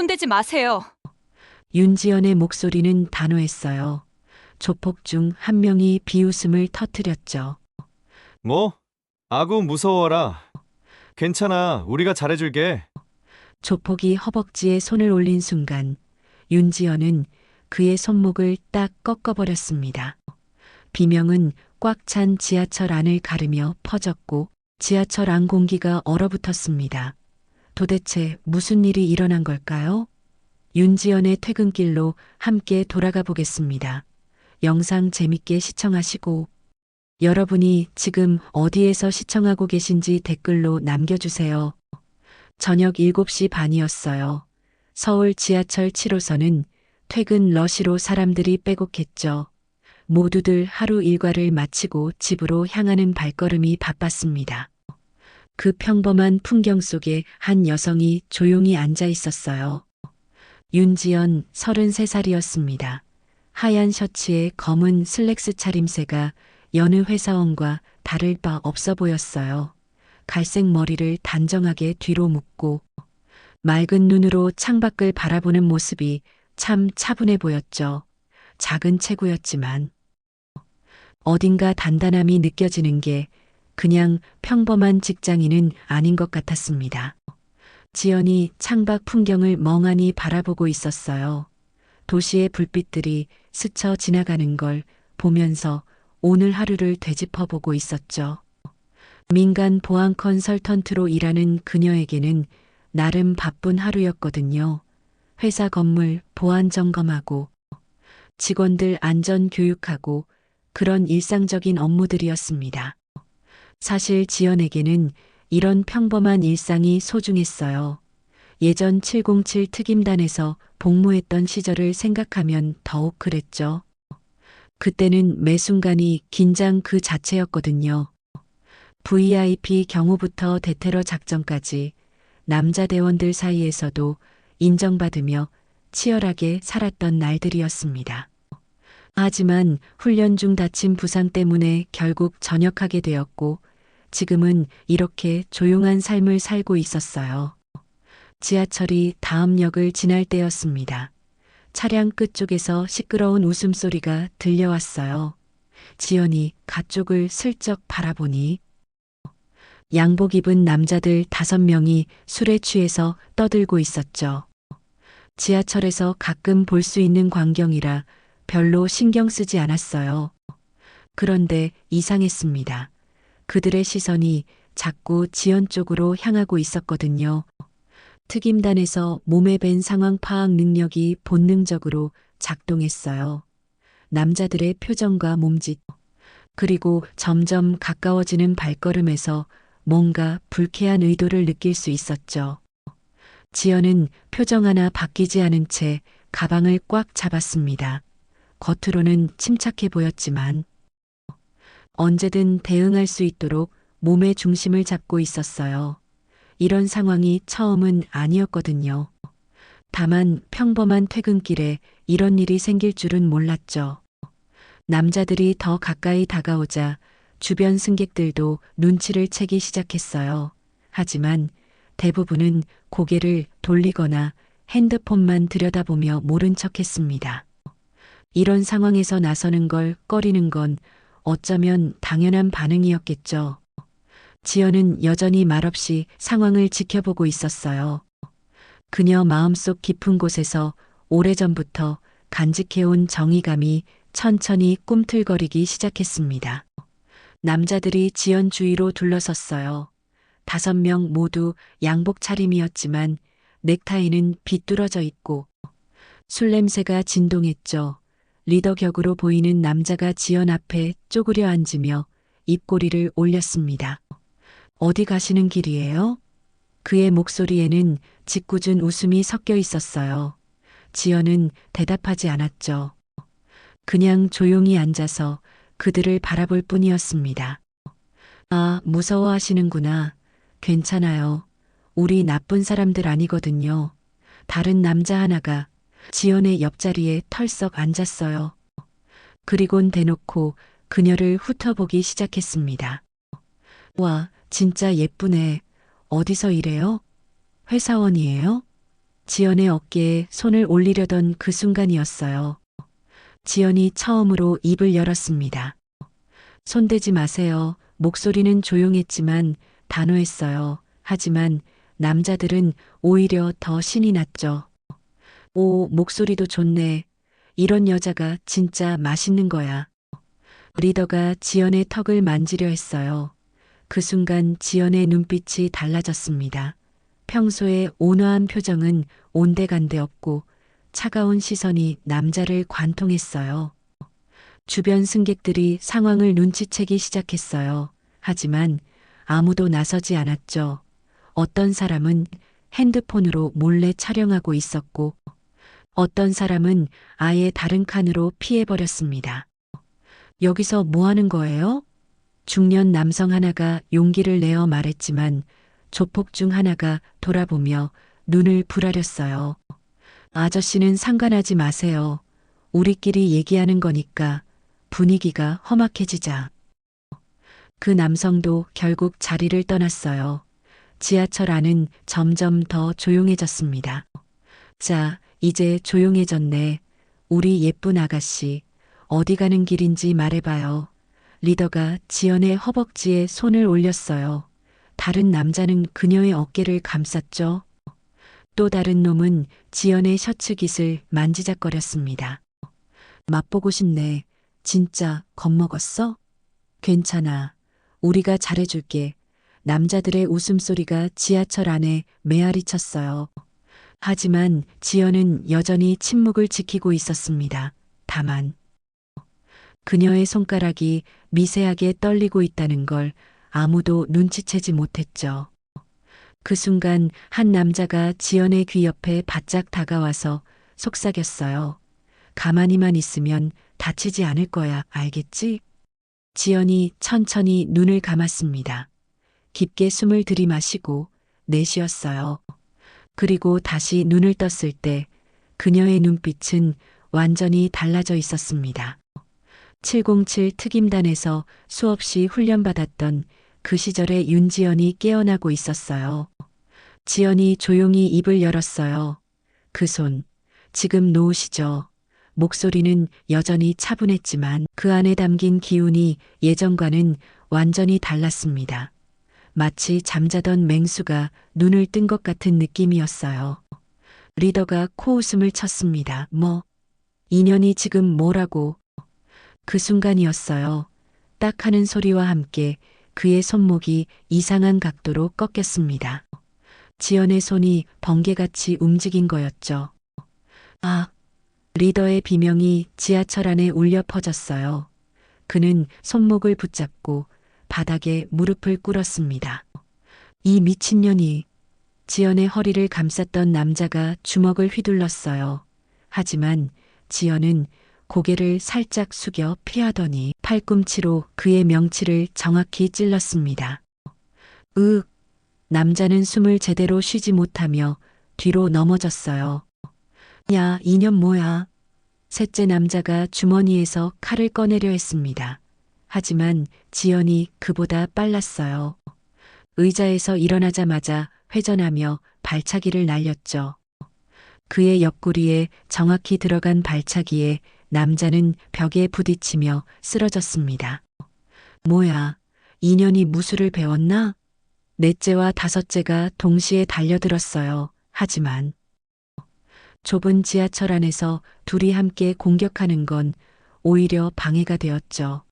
손대지 마세요. 윤지연의 목소리는 단호했어요. 조폭 중 한 명이 비웃음을 터뜨렸죠. 뭐? 아구 무서워라. 괜찮아. 우리가 잘해줄게. 조폭이 허벅지에 손을 올린 순간 윤지연은 그의 손목을 딱 꺾어버렸습니다. 비명은 꽉 찬 지하철 안을 가르며 퍼졌고 지하철 안 공기가 얼어붙었습니다. 도대체 무슨 일이 일어난 걸까요? 윤지연의 퇴근길로 함께 돌아가 보겠습니다. 영상 재밌게 시청하시고 여러분이 지금 어디에서 시청하고 계신지 댓글로 남겨주세요. 저녁 7시 반이었어요. 서울 지하철 7호선은 퇴근 러시로 사람들이 빼곡했죠. 모두들 하루 일과를 마치고 집으로 향하는 발걸음이 바빴습니다. 그 평범한 풍경 속에 한 여성이 조용히 앉아 있었어요. 윤지연 33살이었습니다. 하얀 셔츠에 검은 슬랙스 차림새가 여느 회사원과 다를 바 없어 보였어요. 갈색 머리를 단정하게 뒤로 묶고 맑은 눈으로 창밖을 바라보는 모습이 참 차분해 보였죠. 작은 체구였지만 어딘가 단단함이 느껴지는 게 그냥 평범한 직장인은 아닌 것 같았습니다. 지연이 창밖 풍경을 멍하니 바라보고 있었어요. 도시의 불빛들이 스쳐 지나가는 걸 보면서 오늘 하루를 되짚어보고 있었죠. 민간 보안 컨설턴트로 일하는 그녀에게는 나름 바쁜 하루였거든요. 회사 건물 보안 점검하고 직원들 안전 교육하고 그런 일상적인 업무들이었습니다. 사실 지연에게는 이런 평범한 일상이 소중했어요. 예전 707 특임단에서 복무했던 시절을 생각하면 더욱 그랬죠. 그때는 매 순간이 긴장 그 자체였거든요. VIP 경호부터 대테러 작전까지 남자 대원들 사이에서도 인정받으며 치열하게 살았던 날들이었습니다. 하지만 훈련 중 다친 부상 때문에 결국 전역하게 되었고 지금은 이렇게 조용한 삶을 살고 있었어요. 지하철이 다음 역을 지날 때였습니다. 차량 끝쪽에서 시끄러운 웃음소리가 들려왔어요. 지연이 가쪽을 슬쩍 바라보니 양복 입은 남자들 5명이 술에 취해서 떠들고 있었죠. 지하철에서 가끔 볼 수 있는 광경이라 별로 신경 쓰지 않았어요. 그런데 이상했습니다. 그들의 시선이 자꾸 지연 쪽으로 향하고 있었거든요. 특임단에서 몸에 밴 상황 파악 능력이 본능적으로 작동했어요. 남자들의 표정과 몸짓, 그리고 점점 가까워지는 발걸음에서 뭔가 불쾌한 의도를 느낄 수 있었죠. 지연은 표정 하나 바뀌지 않은 채 가방을 꽉 잡았습니다. 겉으로는 침착해 보였지만 언제든 대응할 수 있도록 몸의 중심을 잡고 있었어요. 이런 상황이 처음은 아니었거든요. 다만 평범한 퇴근길에 이런 일이 생길 줄은 몰랐죠. 남자들이 더 가까이 다가오자 주변 승객들도 눈치를 채기 시작했어요. 하지만 대부분은 고개를 돌리거나 핸드폰만 들여다보며 모른 척했습니다. 이런 상황에서 나서는 걸 꺼리는 건 어쩌면 당연한 반응이었겠죠. 지연은 여전히 말없이 상황을 지켜보고 있었어요. 그녀 마음속 깊은 곳에서 오래전부터 간직해온 정의감이 천천히 꿈틀거리기 시작했습니다. 남자들이 지연 주위로 둘러섰어요. 5명 모두 양복 차림이었지만 넥타이는 비뚤어져 있고 술 냄새가 진동했죠. 리더 격으로 보이는 남자가 지연 앞에 쪼그려 앉으며 입꼬리를 올렸습니다. 어디 가시는 길이에요? 그의 목소리에는 짓궂은 웃음이 섞여 있었어요. 지연은 대답하지 않았죠. 그냥 조용히 앉아서 그들을 바라볼 뿐이었습니다. 아, 무서워하시는구나. 괜찮아요. 우리 나쁜 사람들 아니거든요. 다른 남자 하나가 지연의 옆자리에 털썩 앉았어요. 그리곤 대놓고 그녀를 훑어보기 시작했습니다. 와, 진짜 예쁘네. 어디서 일해요? 회사원이에요? 지연의 어깨에 손을 올리려던 그 순간이었어요. 지연이 처음으로 입을 열었습니다. 손대지 마세요. 목소리는 조용했지만 단호했어요. 하지만 남자들은 오히려 더 신이 났죠. 오, 목소리도 좋네. 이런 여자가 진짜 맛있는 거야. 리더가 지연의 턱을 만지려 했어요. 그 순간 지연의 눈빛이 달라졌습니다. 평소에 온화한 표정은 온데간데 없고 차가운 시선이 남자를 관통했어요. 주변 승객들이 상황을 눈치채기 시작했어요. 하지만 아무도 나서지 않았죠. 어떤 사람은 핸드폰으로 몰래 촬영하고 있었고, 어떤 사람은 아예 다른 칸으로 피해버렸습니다. 여기서 뭐 하는 거예요? 중년 남성 하나가 용기를 내어 말했지만 조폭 중 하나가 돌아보며 눈을 부라렸어요. 아저씨는 상관하지 마세요. 우리끼리 얘기하는 거니까 분위기가 험악해지자. 그 남성도 결국 자리를 떠났어요. 지하철 안은 점점 더 조용해졌습니다. 자, 이제 조용해졌네. 우리 예쁜 아가씨, 어디 가는 길인지 말해봐요. 리더가 지연의 허벅지에 손을 올렸어요. 다른 남자는 그녀의 어깨를 감쌌죠. 또 다른 놈은 지연의 셔츠 깃을 만지작거렸습니다. 맛보고 싶네. 진짜 겁먹었어? 괜찮아. 우리가 잘해줄게. 남자들의 웃음소리가 지하철 안에 메아리 쳤어요. 하지만 지연은 여전히 침묵을 지키고 있었습니다. 다만 그녀의 손가락이 미세하게 떨리고 있다는 걸 아무도 눈치채지 못했죠. 그 순간 한 남자가 지연의 귀 옆에 바짝 다가와서 속삭였어요. 가만히만 있으면 다치지 않을 거야, 알겠지? 지연이 천천히 눈을 감았습니다. 깊게 숨을 들이마시고 내쉬었어요. 그리고 다시 눈을 떴을 때 그녀의 눈빛은 완전히 달라져 있었습니다. 707 특임단에서 수없이 훈련받았던 그 시절의 윤지연이 깨어나고 있었어요. 지연이 조용히 입을 열었어요. 그 손, 지금 놓으시죠. 목소리는 여전히 차분했지만 그 안에 담긴 기운이 예전과는 완전히 달랐습니다. 마치 잠자던 맹수가 눈을 뜬 것 같은 느낌이었어요. 리더가 코웃음을 쳤습니다. 뭐? 인연이 지금 뭐라고? 그 순간이었어요. 딱 하는 소리와 함께 그의 손목이 이상한 각도로 꺾였습니다. 지연의 손이 번개같이 움직인 거였죠. 아, 리더의 비명이 지하철 안에 울려 퍼졌어요. 그는 손목을 붙잡고 바닥에 무릎을 꿇었습니다. 이 미친년이. 지연의 허리를 감쌌던 남자가 주먹을 휘둘렀어요. 하지만 지연은 고개를 살짝 숙여 피하더니 팔꿈치로 그의 명치를 정확히 찔렀습니다. 으, 남자는 숨을 제대로 쉬지 못하며 뒤로 넘어졌어요. 야, 이년 뭐야? 셋째 남자가 주머니에서 칼을 꺼내려 했습니다. 하지만 지연이 그보다 빨랐어요. 의자에서 일어나자마자 회전하며 발차기를 날렸죠. 그의 옆구리에 정확히 들어간 발차기에 남자는 벽에 부딪히며 쓰러졌습니다. 뭐야, 인연이 무술을 배웠나? 넷째와 다섯째가 동시에 달려들었어요. 하지만 좁은 지하철 안에서 둘이 함께 공격하는 건 오히려 방해가 되었죠.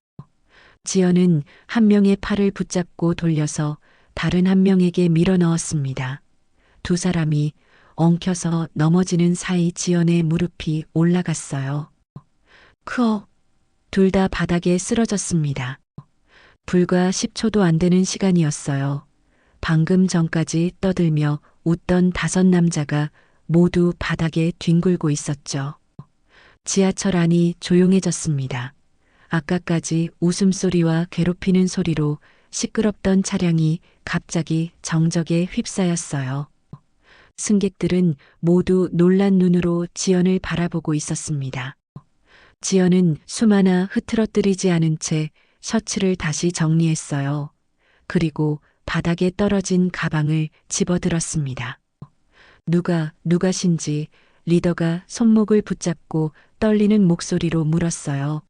지연은 한 명의 팔을 붙잡고 돌려서 다른 한 명에게 밀어 넣었습니다. 두 사람이 엉켜서 넘어지는 사이 지연의 무릎이 올라갔어요. 둘 다 바닥에 쓰러졌습니다. 불과 10초도 안 되는 시간이었어요. 방금 전까지 떠들며 웃던 다섯 남자가 모두 바닥에 뒹굴고 있었죠. 지하철 안이 조용해졌습니다. 아까까지 웃음소리와 괴롭히는 소리로 시끄럽던 차량이 갑자기 정적에 휩싸였어요. 승객들은 모두 놀란 눈으로 지연을 바라보고 있었습니다. 지연은 숨 하나 흐트러뜨리지 않은 채 셔츠를 다시 정리했어요. 그리고 바닥에 떨어진 가방을 집어들었습니다. 누가신지 리더가 손목을 붙잡고 떨리는 목소리로 물었어요.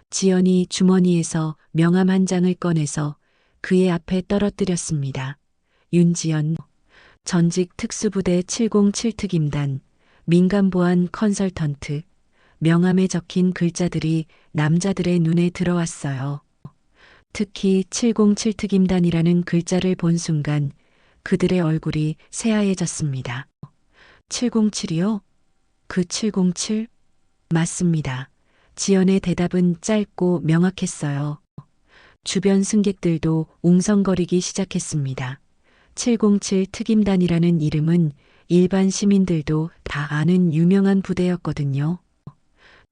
지연이 주머니에서 명함 한 장을 꺼내서 그의 앞에 떨어뜨렸습니다. 윤지연, 전직 특수부대 707 특임단, 민간보안 컨설턴트, 명함에 적힌 글자들이 남자들의 눈에 들어왔어요. 특히 707 특임단이라는 글자를 본 순간 그들의 얼굴이 새하얘졌습니다. 707이요? 그 707? 맞습니다. 지연의 대답은 짧고 명확했어요. 주변 승객들도 웅성거리기 시작했습니다. 707 특임단이라는 이름은 일반 시민들도 다 아는 유명한 부대였거든요.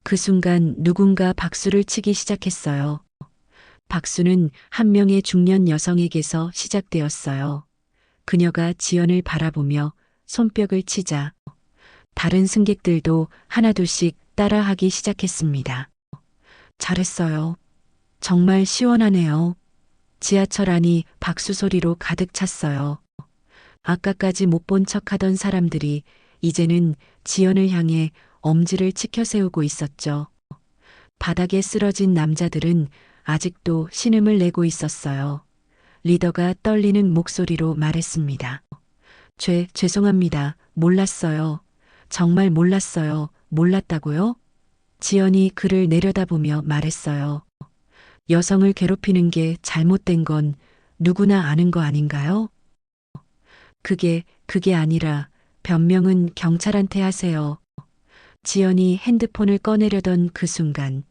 그 순간 누군가 박수를 치기 시작했어요. 박수는 한 명의 중년 여성에게서 시작되었어요. 그녀가 지연을 바라보며 손뼉을 치자 다른 승객들도 하나둘씩 따라하기 시작했습니다. 잘했어요. 정말 시원하네요. 지하철 안이 박수 소리로 가득 찼어요. 아까까지 못 본 척하던 사람들이 이제는 지연을 향해 엄지를 치켜 세우고 있었죠. 바닥에 쓰러진 남자들은 아직도 신음을 내고 있었어요. 리더가 떨리는 목소리로 말했습니다. 죄송합니다. 몰랐어요. 정말 몰랐어요. 몰랐다고요? 지연이 그를 내려다보며 말했어요. 여성을 괴롭히는 게 잘못된 건 누구나 아는 거 아닌가요? 그게 아니라 변명은 경찰한테 하세요. 지연이 핸드폰을 꺼내려던 그 순간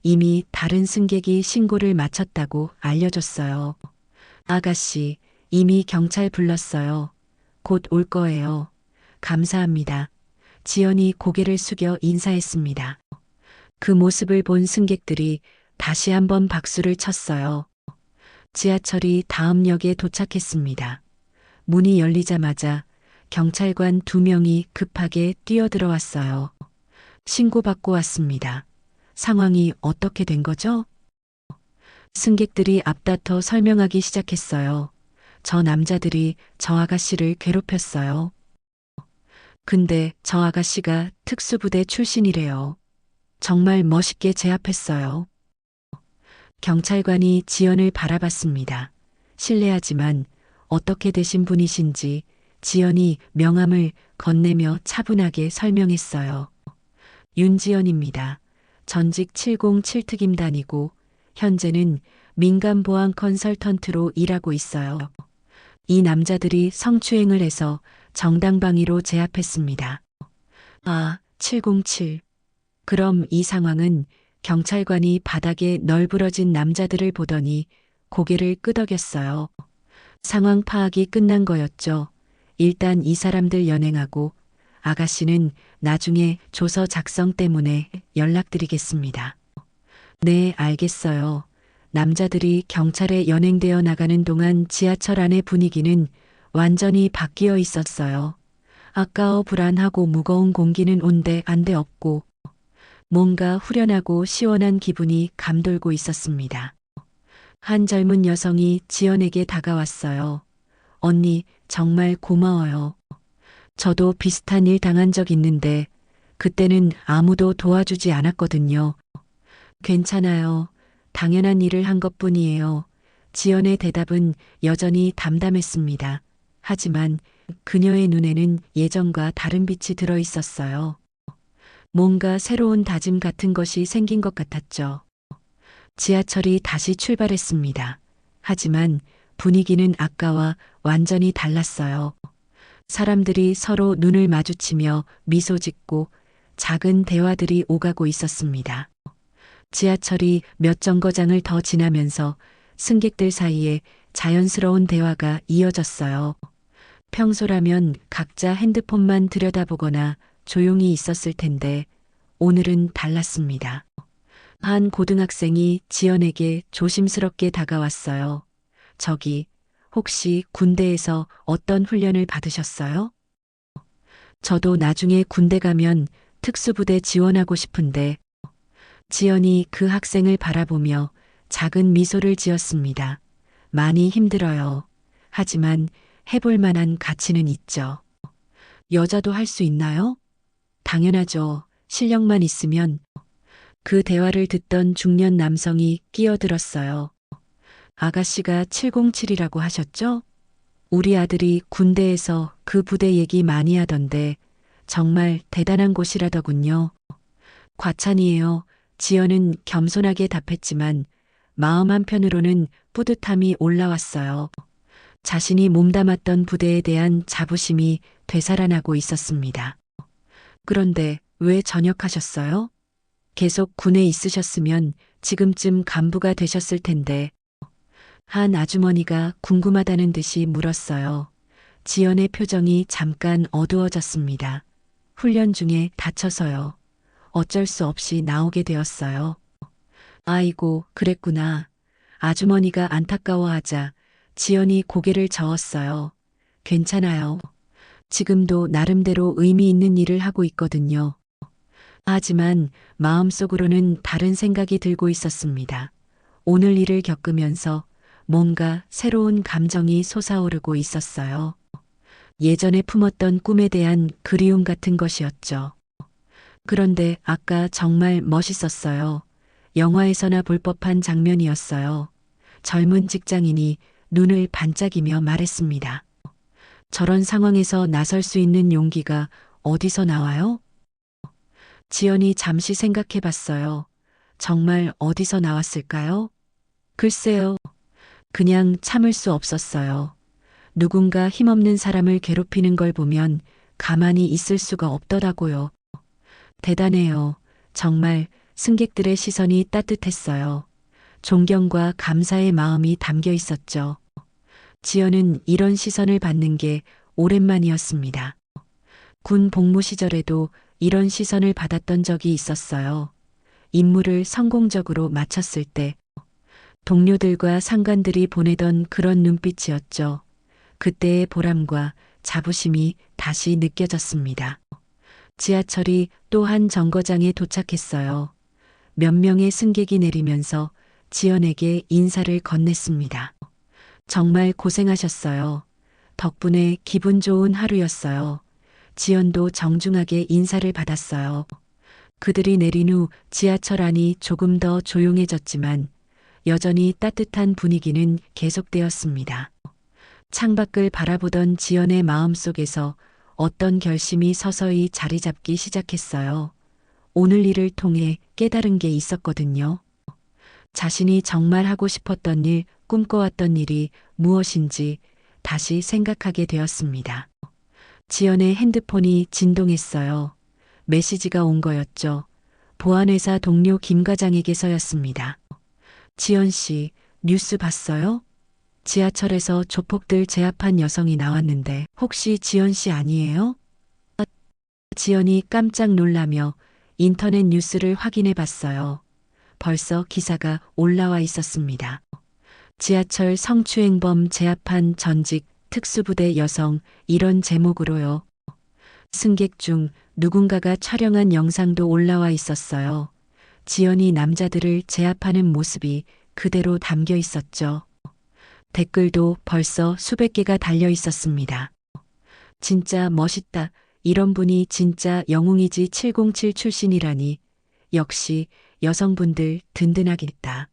이미 다른 승객이 신고를 마쳤다고 알려줬어요. 아가씨, 이미 경찰 불렀어요. 곧 올 거예요. 감사합니다. 지연이 고개를 숙여 인사했습니다. 그 모습을 본 승객들이 다시 한번 박수를 쳤어요. 지하철이 다음 역에 도착했습니다. 문이 열리자마자 경찰관 2명이 급하게 뛰어들어왔어요. 신고받고 왔습니다. 상황이 어떻게 된 거죠? 승객들이 앞다퉈 설명하기 시작했어요. 저 남자들이 저 아가씨를 괴롭혔어요. 근데 저 아가씨가 특수부대 출신이래요. 정말 멋있게 제압했어요. 경찰관이 지연을 바라봤습니다. 실례하지만 어떻게 되신 분이신지 지연이 명함을 건네며 차분하게 설명했어요. 윤지연입니다. 전직 707 특임단이고 현재는 민간보안 컨설턴트로 일하고 있어요. 이 남자들이 성추행을 해서 정당방위로 제압했습니다. 아, 707. 그럼 이 상황은 경찰관이 바닥에 널브러진 남자들을 보더니 고개를 끄덕였어요. 상황 파악이 끝난 거였죠. 일단 이 사람들 연행하고 아가씨는 나중에 조서 작성 때문에 연락드리겠습니다. 네, 알겠어요. 남자들이 경찰에 연행되어 나가는 동안 지하철 안의 분위기는 완전히 바뀌어 있었어요. 아까워 불안하고 무거운 공기는 온데 안데 없고 뭔가 후련하고 시원한 기분이 감돌고 있었습니다. 한 젊은 여성이 지연에게 다가왔어요. 언니, 정말 고마워요. 저도 비슷한 일 당한 적 있는데 그때는 아무도 도와주지 않았거든요. 괜찮아요. 당연한 일을 한 것뿐이에요. 지연의 대답은 여전히 담담했습니다. 하지만 그녀의 눈에는 예전과 다른 빛이 들어 있었어요. 뭔가 새로운 다짐 같은 것이 생긴 것 같았죠. 지하철이 다시 출발했습니다. 하지만 분위기는 아까와 완전히 달랐어요. 사람들이 서로 눈을 마주치며 미소 짓고 작은 대화들이 오가고 있었습니다. 지하철이 몇 정거장을 더 지나면서 승객들 사이에 자연스러운 대화가 이어졌어요. 평소라면 각자 핸드폰만 들여다보거나 조용히 있었을 텐데 오늘은 달랐습니다. 한 고등학생이 지연에게 조심스럽게 다가왔어요. 저기, 혹시 군대에서 어떤 훈련을 받으셨어요? 저도 나중에 군대 가면 특수부대 지원하고 싶은데 지연이 그 학생을 바라보며 작은 미소를 지었습니다. 많이 힘들어요. 하지만 해볼 만한 가치는 있죠. 여자도 할 수 있나요? 당연하죠. 실력만 있으면. 그 대화를 듣던 중년 남성이 끼어들었어요. 아가씨가 707이라고 하셨죠? 우리 아들이 군대에서 그 부대 얘기 많이 하던데 정말 대단한 곳이라더군요. 과찬이에요. 지연은 겸손하게 답했지만 마음 한편으로는 뿌듯함이 올라왔어요. 자신이 몸담았던 부대에 대한 자부심이 되살아나고 있었습니다. 그런데 왜 전역하셨어요? 계속 군에 있으셨으면 지금쯤 간부가 되셨을 텐데. 한 아주머니가 궁금하다는 듯이 물었어요. 지연의 표정이 잠깐 어두워졌습니다. 훈련 중에 다쳐서요. 어쩔 수 없이 나오게 되었어요. 아이고, 그랬구나. 아주머니가 안타까워하자 지연이 고개를 저었어요. 괜찮아요. 지금도 나름대로 의미 있는 일을 하고 있거든요. 하지만 마음속으로는 다른 생각이 들고 있었습니다. 오늘 일을 겪으면서 뭔가 새로운 감정이 솟아오르고 있었어요. 예전에 품었던 꿈에 대한 그리움 같은 것이었죠. 그런데 아까 정말 멋있었어요. 영화에서나 볼 법한 장면이었어요. 젊은 직장인이 눈을 반짝이며 말했습니다. 저런 상황에서 나설 수 있는 용기가 어디서 나와요? 지연이 잠시 생각해 봤어요. 정말 어디서 나왔을까요? 글쎄요. 그냥 참을 수 없었어요. 누군가 힘없는 사람을 괴롭히는 걸 보면 가만히 있을 수가 없더라고요. 대단해요. 정말 승객들의 시선이 따뜻했어요. 존경과 감사의 마음이 담겨 있었죠. 지연은 이런 시선을 받는 게 오랜만이었습니다. 군 복무 시절에도 이런 시선을 받았던 적이 있었어요. 임무를 성공적으로 마쳤을 때 동료들과 상관들이 보내던 그런 눈빛이었죠. 그때의 보람과 자부심이 다시 느껴졌습니다. 지하철이 또 한 정거장에 도착했어요. 몇 명의 승객이 내리면서 지연에게 인사를 건넸습니다. 정말 고생하셨어요. 덕분에 기분 좋은 하루였어요. 지연도 정중하게 인사를 받았어요. 그들이 내린 후 지하철 안이 조금 더 조용해졌지만 여전히 따뜻한 분위기는 계속되었습니다. 창밖을 바라보던 지연의 마음속에서 어떤 결심이 서서히 자리 잡기 시작했어요. 오늘 일을 통해 깨달은 게 있었거든요. 자신이 정말 하고 싶었던 일, 꿈꿔왔던 일이 무엇인지 다시 생각하게 되었습니다. 지연의 핸드폰이 진동했어요. 메시지가 온 거였죠. 보안회사 동료 김 과장에게서였습니다. 지연 씨, 뉴스 봤어요? 지하철에서 조폭들 제압한 여성이 나왔는데 혹시 지연 씨 아니에요? 지연이 깜짝 놀라며 인터넷 뉴스를 확인해 봤어요. 벌써 기사가 올라와 있었습니다. 지하철 성추행범 제압한 전직 특수부대 여성, 이런 제목으로요. 승객 중 누군가가 촬영한 영상도 올라와 있었어요. 지연이 남자들을 제압하는 모습이 그대로 담겨 있었죠. 댓글도 벌써 수백 개가 달려 있었습니다. 진짜 멋있다. 이런 분이 진짜 영웅이지. 707 출신이라니. 역시 여성분들 든든하겠다.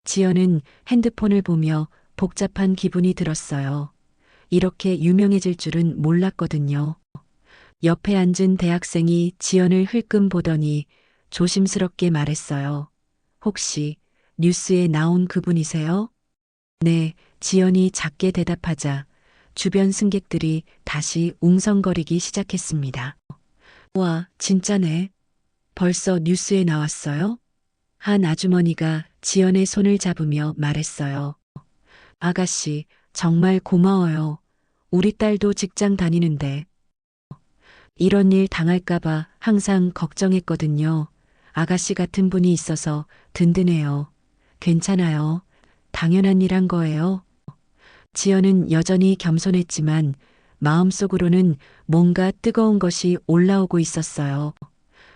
지연은 핸드폰을 보며 복잡한 기분이 들었어요. 이렇게 유명해질 줄은 몰랐거든요. 옆에 앉은 대학생이 지연을 흘끔 보더니 조심스럽게 말했어요. 혹시 뉴스에 나온 그분이세요? 네, 지연이 작게 대답하자 주변 승객들이 다시 웅성거리기 시작했습니다. 와, 진짜네. 벌써 뉴스에 나왔어요? 한 아주머니가 지연의 손을 잡으며 말했어요. 아가씨, 정말 고마워요. 우리 딸도 직장 다니는데. 이런 일 당할까봐 항상 걱정했거든요. 아가씨 같은 분이 있어서 든든해요. 괜찮아요. 당연한 일 한 거예요. 지연은 여전히 겸손했지만 마음속으로는 뭔가 뜨거운 것이 올라오고 있었어요.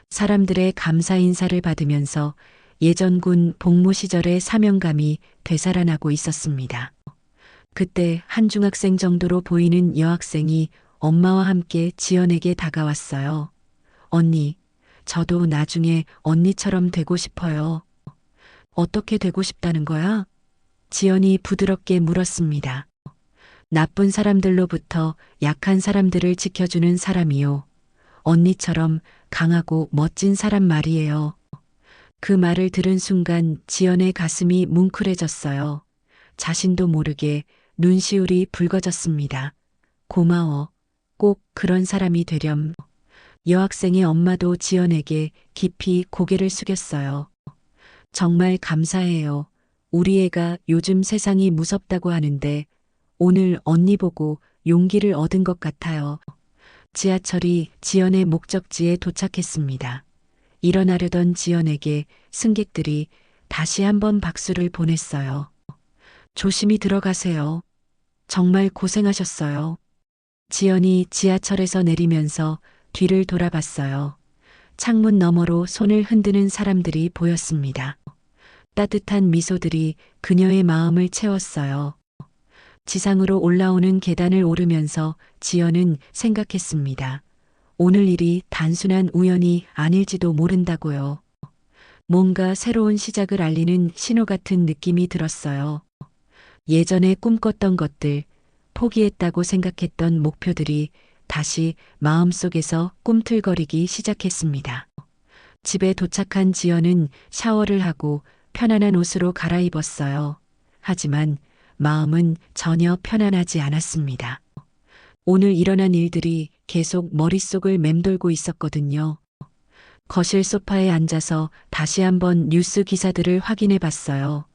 사람들의 감사 인사를 받으면서 예전 군 복무 시절의 사명감이 되살아나고 있었습니다. 그때 한 중학생 정도로 보이는 여학생이 엄마와 함께 지연에게 다가왔어요. 언니, 저도 나중에 언니처럼 되고 싶어요. 어떻게 되고 싶다는 거야? 지연이 부드럽게 물었습니다. 나쁜 사람들로부터 약한 사람들을 지켜주는 사람이요. 언니처럼 강하고 멋진 사람 말이에요. 그 말을 들은 순간 지연의 가슴이 뭉클해졌어요. 자신도 모르게 눈시울이 붉어졌습니다. 고마워. 꼭 그런 사람이 되렴. 여학생의 엄마도 지연에게 깊이 고개를 숙였어요. 정말 감사해요. 우리 애가 요즘 세상이 무섭다고 하는데 오늘 언니 보고 용기를 얻은 것 같아요. 지하철이 지연의 목적지에 도착했습니다. 일어나려던 지연에게 승객들이 다시 한번 박수를 보냈어요. 조심히 들어가세요. 정말 고생하셨어요. 지연이 지하철에서 내리면서 뒤를 돌아봤어요. 창문 너머로 손을 흔드는 사람들이 보였습니다. 따뜻한 미소들이 그녀의 마음을 채웠어요. 지상으로 올라오는 계단을 오르면서 지연은 생각했습니다. 오늘 일이 단순한 우연이 아닐지도 모른다고요. 뭔가 새로운 시작을 알리는 신호 같은 느낌이 들었어요. 예전에 꿈꿨던 것들, 포기했다고 생각했던 목표들이 다시 마음속에서 꿈틀거리기 시작했습니다. 집에 도착한 지연은 샤워를 하고 편안한 옷으로 갈아입었어요. 하지만 마음은 전혀 편안하지 않았습니다. 오늘 일어난 일들이 계속 머릿속을 맴돌고 있었거든요. 거실 소파에 앉아서 다시 한번 뉴스 기사들을 확인해 봤어요.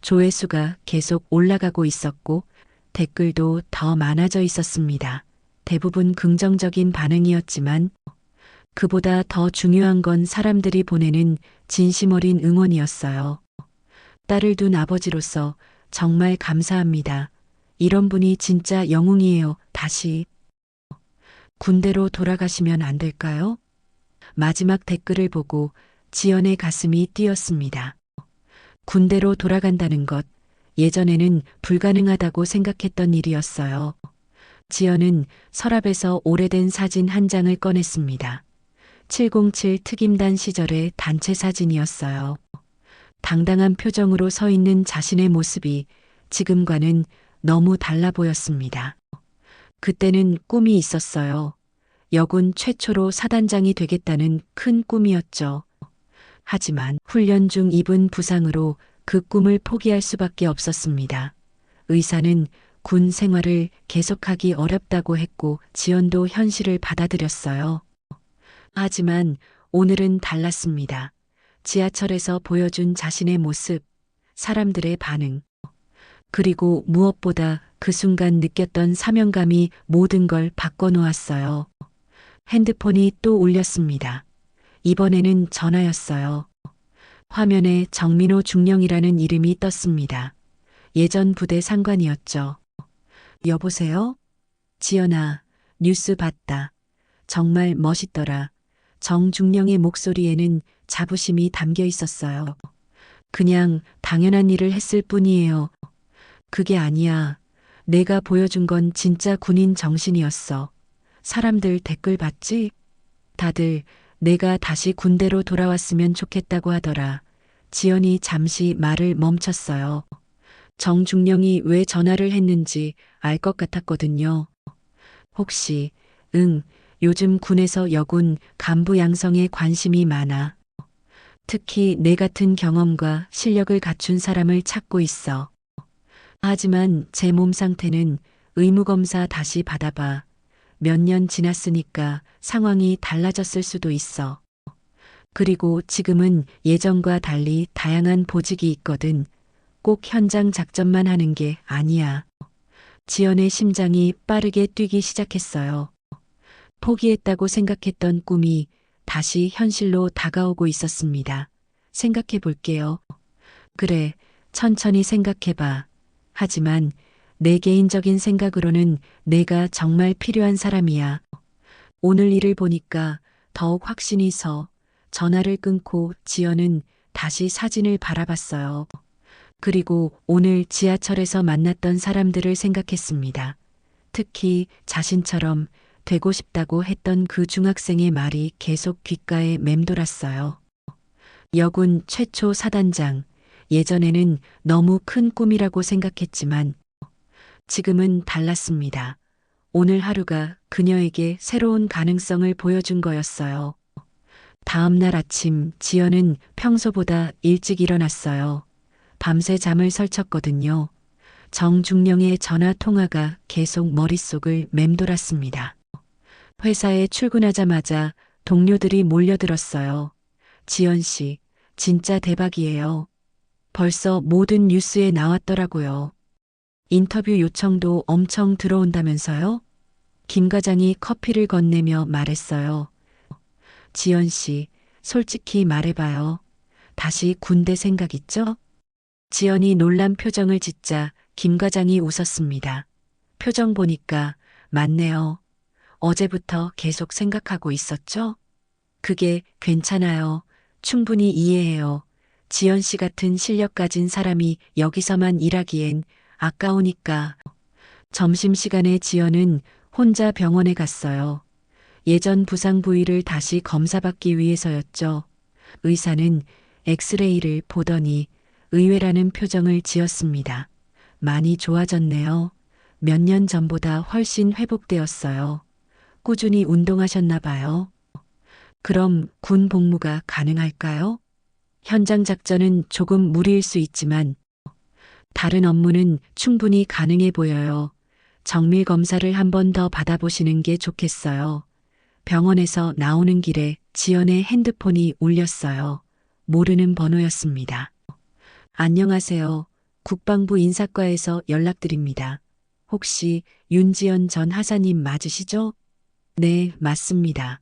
조회수가 계속 올라가고 있었고 댓글도 더 많아져 있었습니다. 대부분 긍정적인 반응이었지만 그보다 더 중요한 건 사람들이 보내는 진심 어린 응원이었어요. 딸을 둔 아버지로서 정말 감사합니다. 이런 분이 진짜 영웅이에요. 다시 군대로 돌아가시면 안 될까요? 마지막 댓글을 보고 지연의 가슴이 뛰었습니다. 군대로 돌아간다는 것, 예전에는 불가능하다고 생각했던 일이었어요. 지연은 서랍에서 오래된 사진 한 장을 꺼냈습니다. 707 특임단 시절의 단체 사진이었어요. 당당한 표정으로 서 있는 자신의 모습이 지금과는 너무 달라 보였습니다. 그때는 꿈이 있었어요. 여군 최초로 사단장이 되겠다는 큰 꿈이었죠. 하지만 훈련 중 입은 부상으로 그 꿈을 포기할 수밖에 없었습니다. 의사는 군 생활을 계속하기 어렵다고 했고 지연도 현실을 받아들였어요. 하지만 오늘은 달랐습니다. 지하철에서 보여준 자신의 모습, 사람들의 반응, 그리고 무엇보다 그 순간 느꼈던 사명감이 모든 걸 바꿔놓았어요. 핸드폰이 또 울렸습니다. 이번에는 전화였어요. 화면에 정민호 중령이라는 이름이 떴습니다. 예전 부대 상관이었죠. 여보세요? 지연아, 뉴스 봤다. 정말 멋있더라. 정중령의 목소리에는 자부심이 담겨 있었어요. 그냥 당연한 일을 했을 뿐이에요. 그게 아니야. 내가 보여준 건 진짜 군인 정신이었어. 사람들 댓글 봤지? 다들 내가 다시 군대로 돌아왔으면 좋겠다고 하더라. 지연이 잠시 말을 멈췄어요. 정중령이 왜 전화를 했는지 알 것 같았거든요. 혹시, 요즘 군에서 여군 간부 양성에 관심이 많아. 특히 내 같은 경험과 실력을 갖춘 사람을 찾고 있어. 하지만 제 몸 상태는 의무검사 다시 받아봐. 몇 년 지났으니까 상황이 달라졌을 수도 있어. 그리고 지금은 예전과 달리 다양한 보직이 있거든. 꼭 현장 작전만 하는 게 아니야. 지연의 심장이 빠르게 뛰기 시작했어요. 포기했다고 생각했던 꿈이 다시 현실로 다가오고 있었습니다. 생각해 볼게요. 그래, 천천히 생각해봐. 하지만 내 개인적인 생각으로는 내가 정말 필요한 사람이야. 오늘 일을 보니까 더욱 확신이 서 전화를 끊고 지연은 다시 사진을 바라봤어요. 그리고 오늘 지하철에서 만났던 사람들을 생각했습니다. 특히 자신처럼 되고 싶다고 했던 그 중학생의 말이 계속 귓가에 맴돌았어요. 여군 최초 사단장. 예전에는 너무 큰 꿈이라고 생각했지만 지금은 달랐습니다. 오늘 하루가 그녀에게 새로운 가능성을 보여준 거였어요. 다음 날 아침 지연은 평소보다 일찍 일어났어요. 밤새 잠을 설쳤거든요. 정중령의 전화 통화가 계속 머릿속을 맴돌았습니다. 회사에 출근하자마자 동료들이 몰려들었어요. 지연 씨, 진짜 대박이에요. 벌써 모든 뉴스에 나왔더라고요. 인터뷰 요청도 엄청 들어온다면서요? 김 과장이 커피를 건네며 말했어요. 지연 씨, 솔직히 말해봐요. 다시 군대 생각 있죠? 지연이 놀란 표정을 짓자 김 과장이 웃었습니다. 표정 보니까 맞네요. 어제부터 계속 생각하고 있었죠? 그게 괜찮아요. 충분히 이해해요. 지연 씨 같은 실력 가진 사람이 여기서만 일하기엔 아까우니까. 점심시간에 지연은 혼자 병원에 갔어요. 예전 부상 부위를 다시 검사받기 위해서였죠. 의사는 엑스레이를 보더니 의외라는 표정을 지었습니다. 많이 좋아졌네요. 몇 년 전보다 훨씬 회복되었어요. 꾸준히 운동하셨나 봐요. 그럼 군 복무가 가능할까요? 현장 작전은 조금 무리일 수 있지만 다른 업무는 충분히 가능해 보여요. 정밀 검사를 한 번 더 받아보시는 게 좋겠어요. 병원에서 나오는 길에 지연의 핸드폰이 울렸어요. 모르는 번호였습니다. 안녕하세요. 국방부 인사과에서 연락드립니다. 혹시 윤지연 전 하사님 맞으시죠? 네, 맞습니다.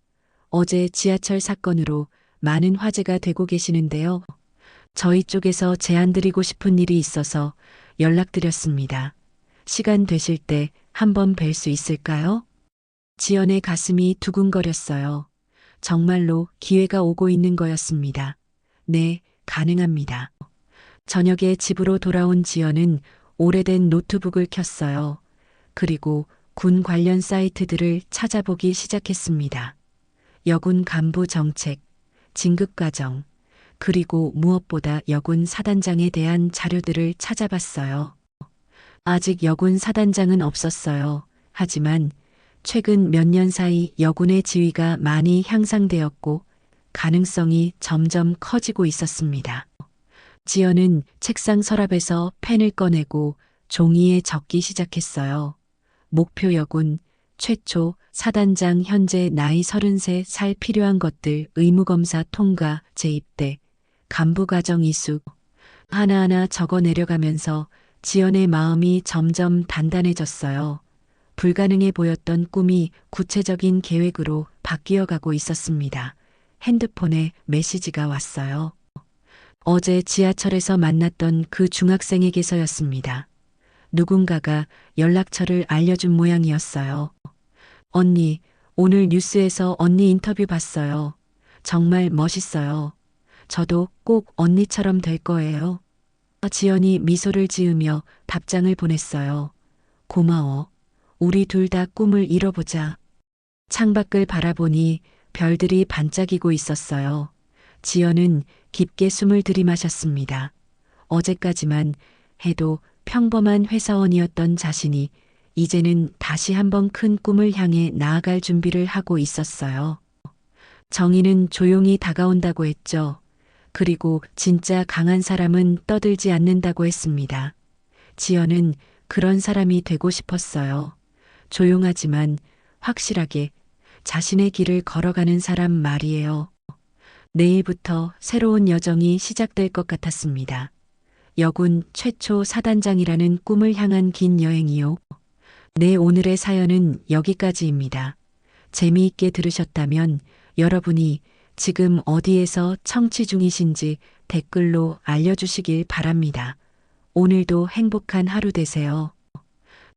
어제 지하철 사건으로 많은 화제가 되고 계시는데요. 저희 쪽에서 제안드리고 싶은 일이 있어서 연락드렸습니다. 시간 되실 때 한번 뵐 수 있을까요? 지연의 가슴이 두근거렸어요. 정말로 기회가 오고 있는 거였습니다. 네, 가능합니다. 저녁에 집으로 돌아온 지연은 오래된 노트북을 켰어요. 그리고 군 관련 사이트들을 찾아보기 시작했습니다. 여군 간부 정책, 진급 과정, 그리고 무엇보다 여군 사단장에 대한 자료들을 찾아봤어요. 아직 여군 사단장은 없었어요. 하지만 최근 몇 년 사이 여군의 지위가 많이 향상되었고 가능성이 점점 커지고 있었습니다. 지연은 책상 서랍에서 펜을 꺼내고 종이에 적기 시작했어요. 목표 여군, 최초, 사단장 현재 나이 33살 필요한 것들 의무검사 통과, 재입대, 간부과정 이수 하나하나 적어 내려가면서 지연의 마음이 점점 단단해졌어요. 불가능해 보였던 꿈이 구체적인 계획으로 바뀌어 가고 있었습니다. 핸드폰에 메시지가 왔어요. 어제 지하철에서 만났던 그 중학생에게서였습니다. 누군가가 연락처를 알려준 모양이었어요. 언니, 오늘 뉴스에서 언니 인터뷰 봤어요. 정말 멋있어요. 저도 꼭 언니처럼 될 거예요. 지연이 미소를 지으며 답장을 보냈어요. 고마워. 우리 둘 다 꿈을 이뤄보자. 창밖을 바라보니 별들이 반짝이고 있었어요. 지연은 깊게 숨을 들이마셨습니다. 어제까지만 해도 평범한 회사원이었던 자신이 이제는 다시 한번 큰 꿈을 향해 나아갈 준비를 하고 있었어요. 정의는 조용히 다가온다고 했죠. 그리고 진짜 강한 사람은 떠들지 않는다고 했습니다. 지연은 그런 사람이 되고 싶었어요. 조용하지만 확실하게 자신의 길을 걸어가는 사람 말이에요. 내일부터 새로운 여정이 시작될 것 같았습니다. 여군 최초 사단장이라는 꿈을 향한 긴 여행이요. 네, 오늘의 사연은 여기까지입니다. 재미있게 들으셨다면 여러분이 지금 어디에서 청취 중이신지 댓글로 알려주시길 바랍니다. 오늘도 행복한 하루 되세요.